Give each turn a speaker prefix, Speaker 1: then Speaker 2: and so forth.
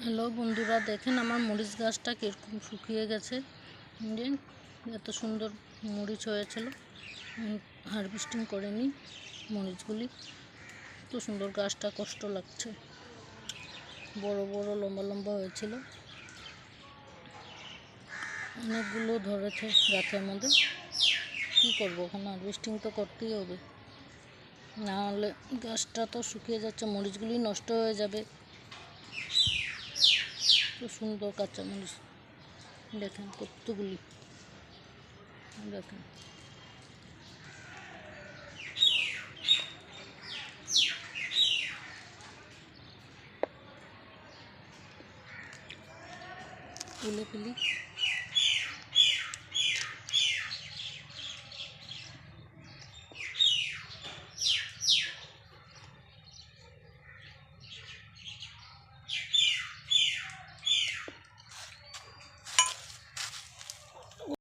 Speaker 1: Hello বন্ধুরা, দেখেন আমার মরিচ গাছটা কীরকম শুকিয়ে গেছে। যে এত সুন্দর মরিচ হয়েছিল, হারভেস্টিং করে নিই মরিচগুলি। এত সুন্দর গাছটা, কষ্ট লাগছে। বড় বড় লম্বা লম্বা হয়েছিল, অনেকগুলো ধরেছে গাছের মধ্যে। কী করবো, এখন হারভেস্টিং তো করতেই হবে, না হলে গাছটা তো শুকিয়ে যাচ্ছে, মরিচগুলি নষ্ট হয়ে যাবে। তো সুন্দর কাঁচা মরিচ দেখেন, কতগুলি দেখেন। তুলে ফেলি।